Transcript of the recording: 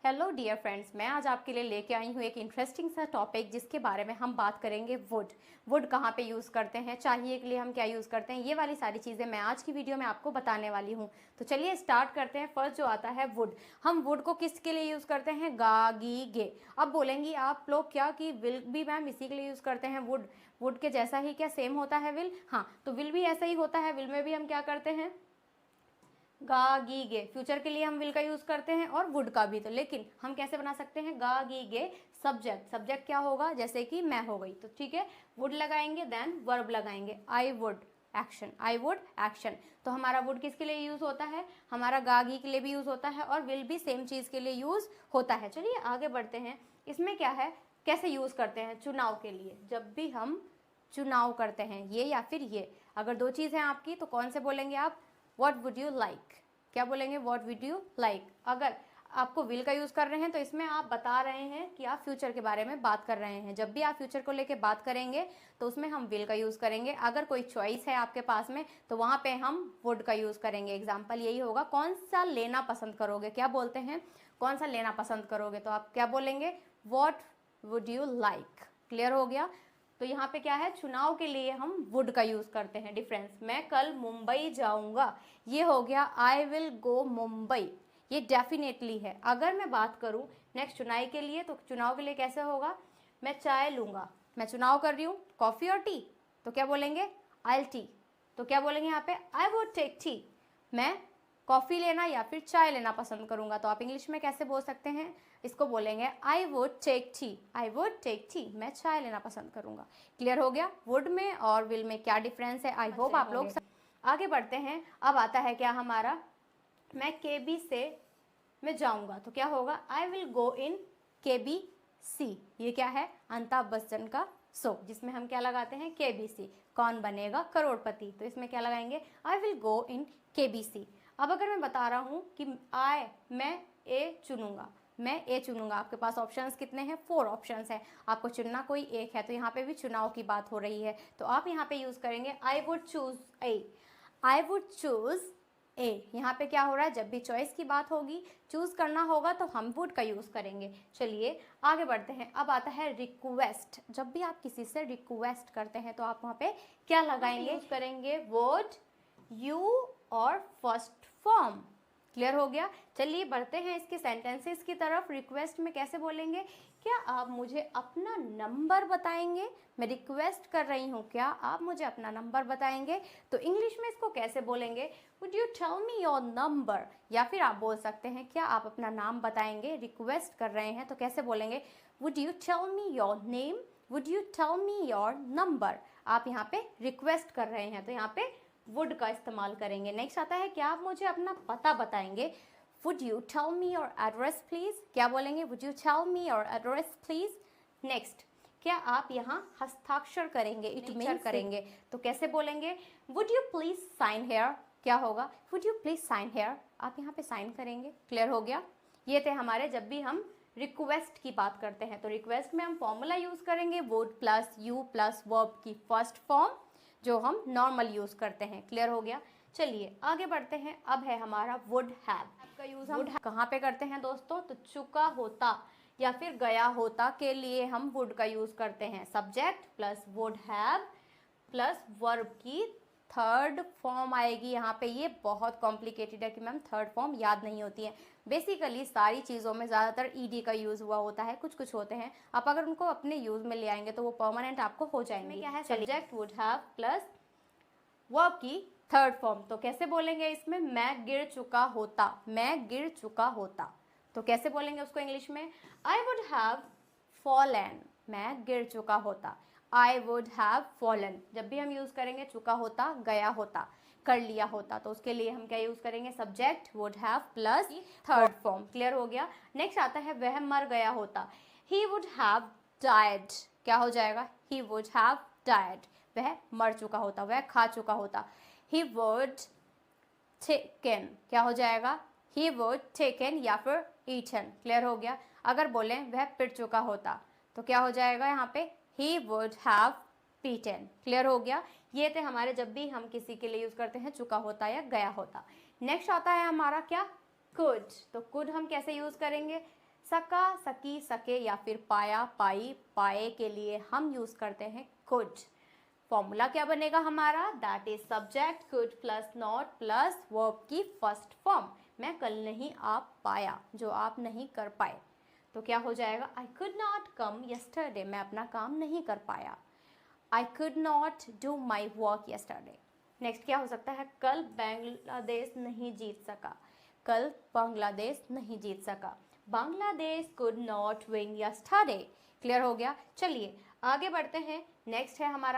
Hello dear friends, मैं आज आपके लिए लेके आई हूँ एक इंटरेस्टिंग सा टॉपिक जिसके बारे में हम बात करेंगे। वुड कहाँ पे यूज़ करते हैं, चाहिए के लिए हम क्या यूज़ करते हैं, ये वाली सारी चीज़ें मैं आज की वीडियो में आपको बताने वाली हूँ। तो चलिए स्टार्ट करते हैं। फर्स्ट जो आता है वुड। हम वुड को किसके लिए यूज़ करते हैं? गा गी गे। अब बोलेंगी आप लोग क्या कि विल भी मैम इसी के लिए यूज़ करते हैं? वुड के जैसा ही क्या सेम होता है विल? हाँ, तो विल भी ऐसा ही होता है। विल में भी हम क्या करते हैं? गा गी गे। फ्यूचर के लिए हम विल का यूज करते हैं और वुड का भी। तो लेकिन हम कैसे बना सकते हैं? गा गी गे सब्जेक्ट क्या होगा? जैसे कि मैं हो गई, तो ठीक है, वुड लगाएंगे, देन वर्ब लगाएंगे, I would action, I would action. तो हमारा वुड किसके लिए यूज होता है? हमारा गा गी के लिए भी यूज होता है और विल भी सेम चीज के लिए यूज होता है। चलिए आगे बढ़ते हैं। इसमें क्या है, कैसे यूज करते हैं? चुनाव के लिए। जब भी हम चुनाव करते हैं, ये या फिर ये, अगर दो चीज है आपकी, तो कौन से बोलेंगे आप? What would you like. क्या बोलेंगे? What would you like. अगर आपको विल का यूज कर रहे हैं तो इसमें आप बता रहे हैं कि आप फ्यूचर के बारे में बात कर रहे हैं। जब भी आप फ्यूचर को लेके बात करेंगे तो उसमें हम विल का यूज करेंगे। अगर कोई चॉइस है आपके पास में तो वहां पे हम वुड का यूज करेंगे। एग्जाम्पल यही होगा, कौन सा लेना पसंद करोगे? क्या बोलते हैं? कौन सा लेना पसंद करोगे? तो आप क्या बोलेंगे? What would you like. Clear हो गया? तो यहाँ पे क्या है, चुनाव के लिए हम वुड का यूज करते हैं। डिफरेंस, मैं कल मुंबई जाऊंगा, ये हो गया आई विल गो मुंबई, ये डेफिनेटली है। अगर मैं बात करूं नेक्स्ट चुनाव के लिए, तो चुनाव के लिए कैसे होगा? मैं चाय लूंगा, मैं चुनाव कर रही हूँ कॉफी और टी, तो क्या बोलेंगे? I tea. तो क्या बोलेंगे यहाँ पे? I would take tea. मैं कॉफ़ी लेना या फिर चाय लेना पसंद करूंगा, तो आप इंग्लिश में कैसे बोल सकते हैं? इसको बोलेंगे I would take tea, I would take tea, मैं चाय लेना पसंद करूंगा। क्लियर हो गया? वुड में और विल में क्या डिफरेंस है? आई होप आप लोग आगे बढ़ते हैं। अब आता है क्या हमारा, मैं केबी से मैं जाऊंगा, तो क्या होगा? आई विल गो इन केबी सी। ये क्या है? अमिताभ बच्चन का सो, जिसमें हम क्या लगाते हैं? केबीसी। कौन बनेगा करोड़पति? तो इसमें क्या लगाएंगे? I will go in KBC. अब अगर मैं बता रहा हूं कि मैं ए चुनूंगा, मैं ए चुनूंगा, आपके पास ऑप्शंस कितने हैं? 4 ऑप्शंस है, आपको चुनना कोई एक है। तो यहाँ पे भी चुनाव की बात हो रही है, तो आप यहाँ पे यूज करेंगे I would choose a, I would choose a. यहाँ पे क्या हो रहा है? जब भी चॉइस की बात होगी, चूज करना होगा, तो हम वुड का यूज करेंगे। चलिए आगे बढ़ते हैं। अब आता है रिक्वेस्ट। जब भी आप किसी से रिक्वेस्ट करते हैं तो आप वहाँ पे क्या लगाएंगे? यूज करेंगे वुड यू और फर्स्ट फॉर्म। क्लियर हो गया? चलिए बढ़ते हैं इसके सेंटेंसेस की तरफ। रिक्वेस्ट में कैसे बोलेंगे? क्या आप मुझे अपना नंबर बताएंगे? मैं रिक्वेस्ट कर रही हूँ, क्या आप मुझे अपना नंबर बताएंगे? तो इंग्लिश में इसको कैसे बोलेंगे? Would you tell me your number. या फिर आप बोल सकते हैं, क्या आप अपना नाम बताएंगे? रिक्वेस्ट कर रहे हैं तो कैसे बोलेंगे? Would you tell me your name, would you tell me your number. आप यहाँ पे रिक्वेस्ट कर रहे हैं तो यहाँ पे वुड का इस्तेमाल करेंगे। नेक्स्ट आता है, क्या आप मुझे अपना पता बताएंगे? Would you tell me your address please. क्या बोलेंगे? Would you tell me your address please. Next, क्या आप यहाँ हस्ताक्षर करेंगे? इट मीन्स करेंगे, तो कैसे बोलेंगे? Would you please sign here. क्या होगा? Would you please sign here, आप यहाँ पे साइन करेंगे। क्लियर हो गया? ये थे हमारे, जब भी हम रिक्वेस्ट की बात करते हैं तो रिक्वेस्ट में हम फॉर्मूला यूज करेंगे, would plus you plus verb की फर्स्ट फॉर्म, जो हम नॉर्मल यूज करते हैं। क्लियर हो गया? चलिए आगे बढ़ते हैं। अब है हमारा वुड हैव का यूज। हम कहाँ पे करते हैं दोस्तों? तो चुका होता या फिर गया होता के लिए हम वुड का यूज करते हैं। Subject plus would have plus verb की थर्ड फॉर्म आएगी यहाँ पे। ये बहुत कॉम्प्लिकेटेड है कि मैम थर्ड फॉर्म याद नहीं होती है। बेसिकली सारी चीज़ों में ज़्यादातर ईडी का यूज़ हुआ होता है, कुछ कुछ होते हैं, आप अगर उनको अपने यूज़ में ले आएंगे तो वो परमानेंट आपको हो जाएंगे। क्या है? Subject would have plus verb की थर्ड फॉर्म। तो कैसे बोलेंगे इसमें? मैं गिर चुका होता, मैं गिर चुका होता, तो कैसे बोलेंगे उसको इंग्लिश में? आई वुड हैव फॉलन, मैं गिर चुका होता, आई वुड हैव फॉलन। जब भी हम यूज करेंगे चुका होता, गया होता, कर लिया होता, तो उसके लिए हम क्या यूज करेंगे? Subject would have plus third form. Clear हो गया? नेक्स्ट आता है, वह मर गया होता, ही वुड हैव डाइड। क्या हो जाएगा? ही वुड हैव डाइड, वह मर चुका होता, वह खा चुका होता। ही वुड टेकन, क्या हो जाएगा? ही वुड टेकन या फिर ईटन। क्लियर हो गया? अगर बोलें वह पिट चुका होता, तो क्या हो जाएगा यहाँ पे? He would have beaten. Clear हो गया? ये थे हमारे, जब भी हम किसी के लिए यूज करते हैं चुका होता या गया होता। नेक्स्ट आता है हमारा क्या? कुड। तो कुड हम कैसे यूज करेंगे? सका, सकी, सके या फिर पाया, पाई, पाए के लिए हम यूज़ करते हैं कुड। फॉर्मूला क्या बनेगा हमारा, that is subject could plus not plus verb की फर्स्ट फॉर्म। मैं कल नहीं आ पाया, जो आप नहीं कर पाए, तो क्या हो जाएगा, I could not come yesterday, मैं अपना काम नहीं कर पाया। I could not do my work yesterday. Next क्या हो सकता है, कल बांग्लादेश नहीं जीत सका, कल बांग्लादेश नहीं जीत सका, Bangladesh could not win yesterday. Clear हो गया। चलिए आगे बढ़ते हैं। नेक्स्ट है हमारा